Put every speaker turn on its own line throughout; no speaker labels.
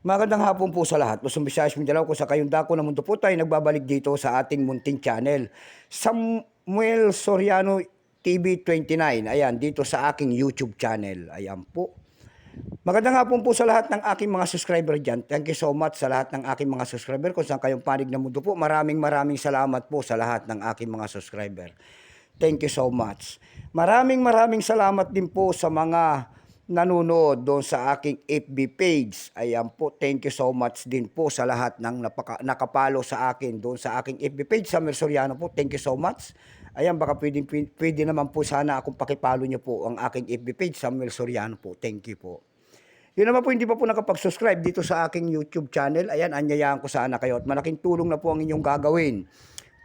Magandang hapon po sa lahat. Luzon, Visayas, Mindanao, kung sa kayong dako ng mundo po tayo nagbabalik dito sa ating munting channel. Samuel Soriano TV 29. Ayan, dito sa aking YouTube channel. Ayan po. Magandang hapon po sa lahat ng aking mga subscriber dyan. Thank you so much sa lahat ng aking mga subscriber. Kung saan kayong panig ng mundo po, maraming salamat po sa lahat ng aking mga subscriber. Thank you so much. Maraming salamat din po sa mga nanonood doon sa aking FB page. Ayan po, thank you so much din po sa lahat ng nakapalo sa akin doon sa aking FB page, Samuel Soriano po. Thank you so much. Ayan, baka pwede naman po sana akong pakipalo nyo po ang aking FB page, Samuel Soriano po. Thank you po. Yun naman po, hindi pa po nakapag-subscribe dito sa aking YouTube channel. Ayan, anyayaan ko sana kayo at malaking tulong na po ang inyong gagawin.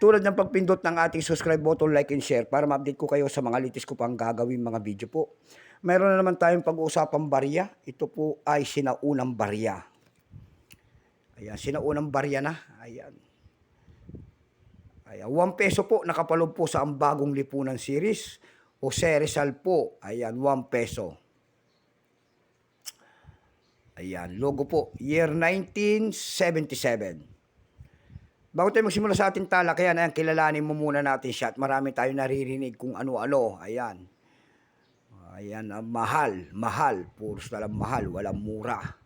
Tulad ng pagpindot ng ating subscribe button, like and share para ma-update ko kayo sa mga latest ko pang gagawin mga video po. Mayroon na naman tayong pag-uusapang barya. Ito po ay sinaunang barya. Ayan, sinaunang barya na. Ayan. Ayan, 1 peso po nakapalob po sa ang bagong lipunan series. Jose Rizal po. Ayan, 1 peso. Ayan, logo po, year 1977. Bago tayo magsimula sa ating talakayan, ayan, kilalanin mo muna natin siya at marami tayo naririnig kung ano-ano. Ayan. Ayan, mahal. Puros na lang mahal, walang mura.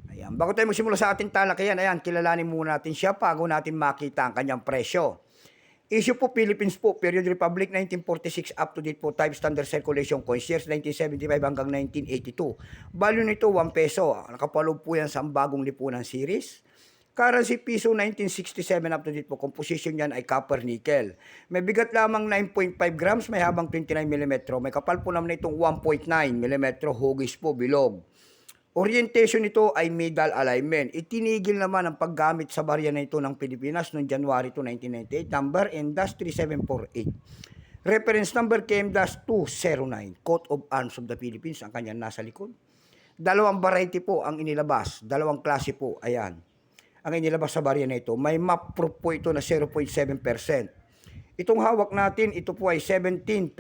Ayan. Bago tayo magsimula sa ating talakayan, ayan, kilalanin muna natin siya bago natin makita ang kanyang presyo. Issue po Philippines po, period Republic 1946 up to date po, type standard circulation coins, years 1975 hanggang 1982. Value nito 1 peso. Nakapaloob po yan sa bagong lipunan series. Currency piso 1967 up to date po. Composition yan ay copper nickel. May bigat lamang 9.5 grams, may habang 29 mm. May kapal po naman itong 1.9 mm, hugis po, bilog. Orientation nito ay middle alignment. Itinigil naman ang paggamit sa barya na ito ng Pilipinas noong January 2, 1998. Number M-3748. Reference number KM-209. Coat of Arms of the Philippines ang kanyang nasa likod. Dalawang variety po ang inilabas. Dalawang klase po. Ayan. Ang inilabas sa barya na ito. May map proof po ito na 0.7%. Itong hawak natin, ito po ay 17%.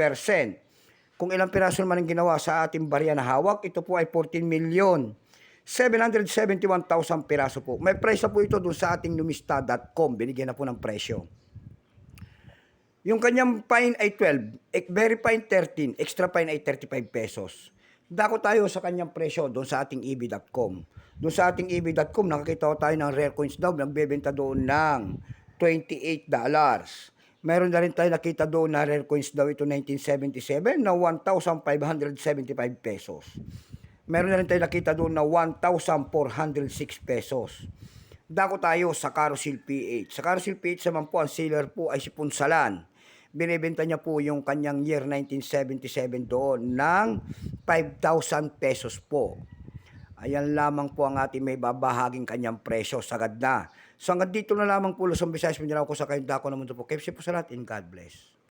Kung ilang piraso naman ang ginawa sa ating barya na hawak, ito po ay 14,771,000 piraso po. May price na po ito doon sa ating numista.com. Binigyan na po ng presyo. Yung kanyang fine ay 12, very fine 13, extra fine ay 35 pesos. Dako tayo sa kanyang presyo doon sa ating eb.com. Doon sa ating eb.com, nakakita tayo ng rare coins daw, nagbebenta doon ng $28. Meron na rin tayo nakita doon na rare coins daw ito 1977 na 1,575 pesos. Meron na rin tayo nakita doon na 1,406 pesos. Dako tayo sa Carousel PH. Sa Carousel PH naman po, ang seller po ay si Punsalan. Binibenta niya po yung kanyang year 1977 doon ng 5,000 pesos po. Ayan lamang po ang ating may babahaging kanyang presyo, sagad na. So hanggang dito na lamang po, Luzon, Visayas, Mindanao, ko sa kayong dako ng mundo po. Keep safe po sa lahat and God bless.